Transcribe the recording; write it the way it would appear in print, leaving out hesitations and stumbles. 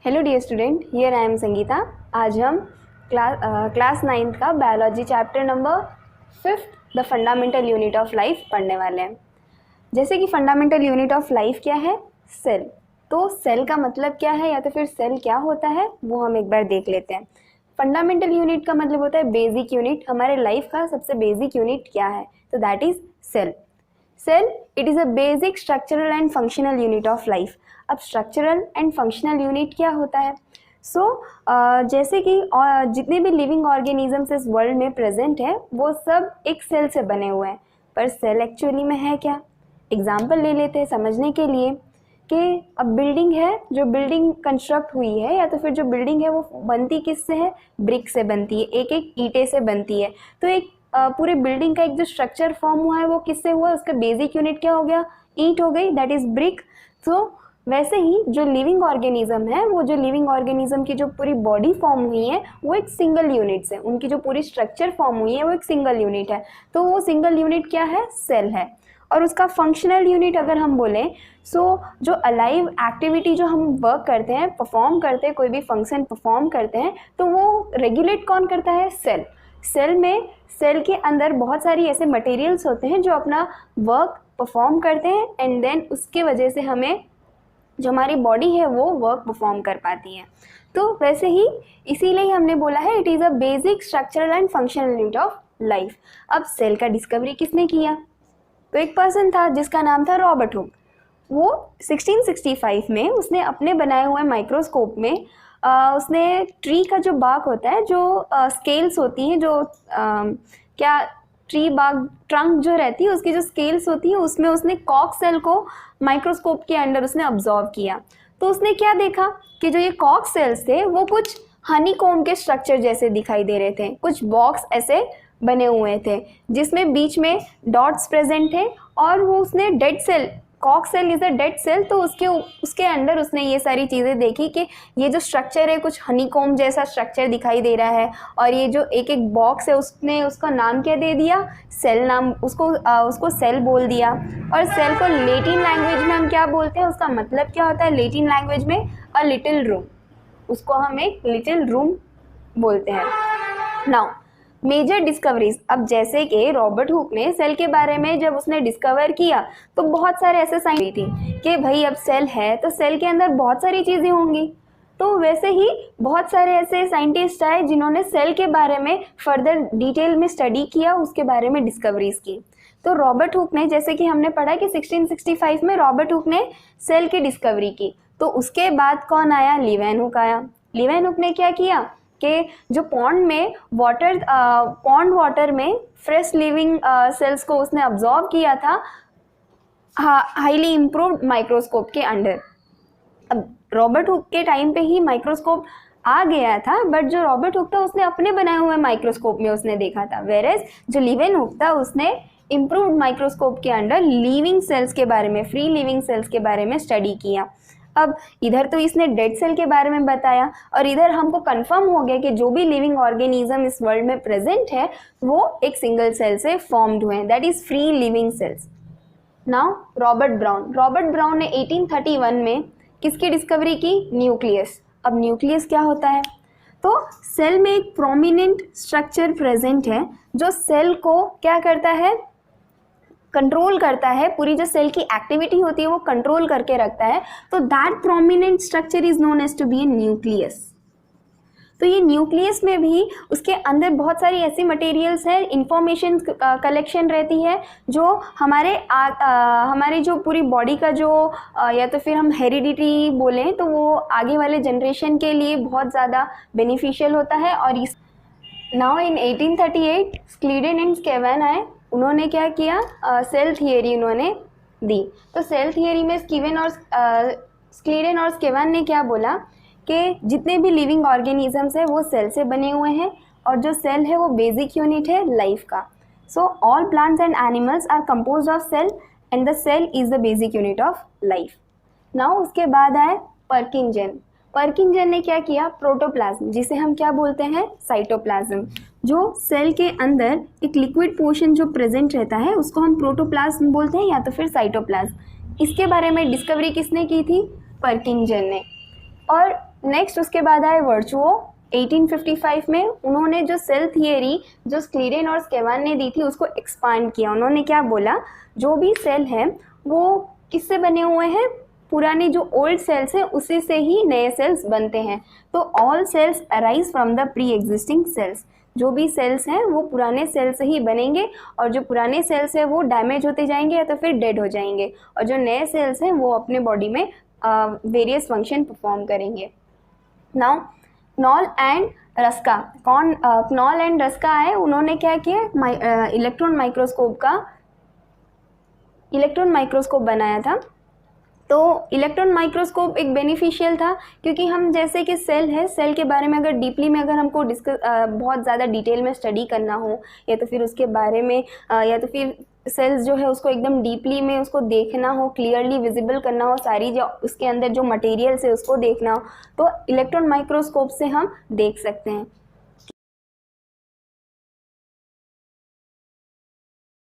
Hello dear student, here I am Sangeeta. आज हम class 9th का biology chapter number 5th the fundamental unit of life पढ़ने वाले हैं। जैसे कि फंडामेंटल यूनिट ऑफ लाइफ क्या है? सेल। तो सेल का मतलब क्या है या तो फिर सेल क्या होता है वो हम एक बार देख लेते हैं। फंडामेंटल यूनिट का मतलब होता है बेसिक यूनिट। हमारे लाइफ का सबसे बेसिक यूनिट क्या है? तो that is cell. Cell it is a basic structural and functional unit of life. अब स्ट्रक्चरल एंड फंक्शनल यूनिट क्या होता है? जैसे कि जितने भी लिविंग ऑर्गेनिजम्स इस वर्ल्ड में प्रेजेंट है वो सब एक सेल से बने हुए हैं। पर सेल एक्चुअली में है क्या? एग्जाम्पल ले लेते हैं समझने के लिए कि अब बिल्डिंग है, जो बिल्डिंग कंस्ट्रक्ट हुई है या तो फिर जो बिल्डिंग है वो बनती किससे है? ब्रिक से बनती है, एक एक ईंटे से बनती है। तो एक पूरे बिल्डिंग का एक जो स्ट्रक्चर फॉर्म हुआ है वो किससे हुआ? उसका बेसिक यूनिट क्या हो गया? ईंट हो गई, दैट इज ब्रिक। तो वैसे ही जो लिविंग ऑर्गेनिज्म है, वो जो लिविंग ऑर्गेनिज्म की जो पूरी बॉडी फॉर्म हुई है वो एक सिंगल यूनिट से, उनकी जो पूरी स्ट्रक्चर फॉर्म हुई है वो एक सिंगल यूनिट है। तो वो सिंगल यूनिट क्या है? सेल है। और उसका फंक्शनल यूनिट अगर हम बोलें जो अलाइव एक्टिविटी जो हम वर्क करते हैं, परफॉर्म करते हैं, कोई भी फंक्शन परफॉर्म करते हैं, तो वो रेगुलेट कौन करता है? सेल। सेल के अंदर बहुत सारी ऐसे मटेरियल्स होते हैं जो अपना वर्क परफॉर्म करते हैं एंड देन उसके वजह से हमें जो हमारी बॉडी है वो वर्क परफॉर्म कर पाती है। तो वैसे ही इसीलिए हमने बोला है it is a basic structural and functional unit of life. अब सेल का डिस्कवरी किसने किया? तो एक पर्सन था जिसका नाम था रॉबर्ट हुक। वो 1665 में उसने अपने बनाए हुए माइक्रोस्कोप में उसने ट्री का जो बार्क होता है, जो स्केल्स होती हैं, जो क्या ट्री बार्क ट्रंक जो रहती है उसकी जो स्केल्स होती है उसमें उसने कॉक सेल को माइक्रोस्कोप के अंडर उसने ऑब्जर्व किया। तो उसने क्या देखा कि जो ये कॉक सेल्स थे वो कुछ हनीकॉम्ब के स्ट्रक्चर जैसे दिखाई दे रहे थे, कुछ बॉक्स ऐसे बने हुए थे जिसमें बीच में डॉट्स प्रेजेंट थे। और वो उसने डेड सेल, कॉक cell is a dead cell, तो उसके अंदर उसने ये सारी चीज़ें देखी कि ये जो स्ट्रक्चर है कुछ हनीकॉम्ब जैसा स्ट्रक्चर दिखाई दे रहा है। और ये जो एक एक बॉक्स है उसने उसका नाम क्या दे दिया? सेल नाम, उसको सेल बोल दिया। और सेल को लैटिन लैंग्वेज में हम क्या बोलते हैं? उसका मतलब क्या होता है लैटिन लैंग्वेज में? A little room. उसको हम एक लिटिल रूम बोलते हैं। Now major discoveries. अब जैसे कि रॉबर्ट हुक ने सेल के बारे में जब उसने डिस्कवर किया तो बहुत सारे ऐसे साइन हुई थी कि भाई अब सेल है तो सेल के अंदर बहुत सारी चीज़ें होंगी। तो वैसे ही बहुत सारे ऐसे साइंटिस्ट आए जिन्होंने सेल के बारे में फर्दर डिटेल में स्टडी किया, उसके बारे में डिस्कवरीज की। तो रॉबर्ट हुक ने, जैसे कि हमने पढ़ा कि 1665 में रॉबर्ट हुक ने सेल की डिस्कवरी की। तो उसके बाद कौन आया? लीवेनहुक आया। लीवेनहुक ने क्या किया कि जो पॉन्ड वाटर में फ्रेश लिविंग सेल्स को उसने ऑब्जर्व किया था हाईली इम्प्रूव्ड माइक्रोस्कोप के अंडर। अब रॉबर्ट हुक के टाइम पे ही माइक्रोस्कोप आ गया था, बट जो रॉबर्ट हुक था उसने अपने बनाए हुए माइक्रोस्कोप में उसने देखा था, वेरेज जो लीवेनहुक था उसने इम्प्रूव्ड माइक्रोस्कोप के अंडर लिविंग सेल्स के बारे में, फ्री लिविंग सेल्स के बारे में स्टडी किया। अब इधर तो इसने डेड सेल के बारे में बताया और इधर हमको कंफर्म हो गया कि जो भी लिविंग ऑर्गेनिज्म इस वर्ल्ड में प्रेजेंट है वो एक सिंगल सेल से फॉर्म्ड हुए हैं, that is free living cells. Now Robert brown ने 1831 में किसकी डिस्कवरी की? न्यूक्लियस। अब न्यूक्लियस क्या होता है? तो सेल में एक प्रोमिनेंट स्ट्रक्चर प्रेजेंट है जो सेल को क्या करता है? कंट्रोल करता है, पूरी जो सेल की एक्टिविटी होती है वो कंट्रोल करके रखता है। तो that prominent structure is known as to be a nucleus. तो ये न्यूक्लियस में भी उसके अंदर बहुत सारी ऐसी मटेरियल्स है, इंफॉर्मेशन कलेक्शन रहती है जो हमारे जो पूरी बॉडी का जो या तो फिर हम हेरिडिटी बोलें तो वो आगे वाले जनरेशन के लिए बहुत ज़्यादा बेनिफिशियल होता है। और इस नाउ इन 1838 स्क्लीडेन एंड स्केवन आए, उन्होंने क्या किया? सेल थियरी उन्होंने दी। तो सेल थियरी में स्क्लीडेन और स्केवन ने क्या बोला कि जितने भी लिविंग ऑर्गेनिजम्स है वो सेल से बने हुए हैं और जो सेल है वो बेसिक यूनिट है लाइफ का। So all plants and animals are composed of cell and the cell is the basic unit of life. Now उसके बाद आए पर्किंजन ने क्या किया? प्रोटोप्लाज्म, जिसे हम क्या बोलते हैं? साइटोप्लाज्म। जो सेल के अंदर एक लिक्विड पोर्शन जो प्रेजेंट रहता है उसको हम प्रोटोप्लाज्म बोलते हैं या तो फिर साइटोप्लाज्म। इसके बारे में डिस्कवरी किसने की थी? पर्किंजन ने। और नेक्स्ट उसके बाद आए वर्चुओ 1855 में। उन्होंने जो सेल थियरी जो स्क्लीरेन और स्केवान ने दी थी उसको एक्सपांड किया। उन्होंने क्या बोला, जो भी सेल है वो किससे बने हुए हैं, पुराने जो ओल्ड सेल्स हैं उसी से ही नए सेल्स बनते हैं। तो all cells arise from the pre existing cells. जो भी सेल्स हैं वो पुराने सेल से ही बनेंगे और जो पुराने सेल्स हैं वो डैमेज होते जाएंगे या तो फिर डेड हो जाएंगे, और जो नए सेल्स हैं वो अपने बॉडी में वेरियस फंक्शन परफॉर्म करेंगे। Now knoll and Ruska, knoll and Ruska आए, उन्होंने क्या किया, इलेक्ट्रॉन माइक्रोस्कोप बनाया था। तो इलेक्ट्रॉन माइक्रोस्कोप एक बेनिफिशियल था क्योंकि हम जैसे कि सेल है, सेल के बारे में अगर डीपली में अगर हमको बहुत ज़्यादा डिटेल में स्टडी करना हो या तो फिर उसके बारे में या तो फिर सेल्स जो है उसको एकदम डीपली में उसको देखना हो, क्लियरली विजिबल करना हो, सारी जो उसके अंदर जो मटेरियल्स है उसको देखना हो, तो इलेक्ट्रॉन माइक्रोस्कोप से हम देख सकते हैं।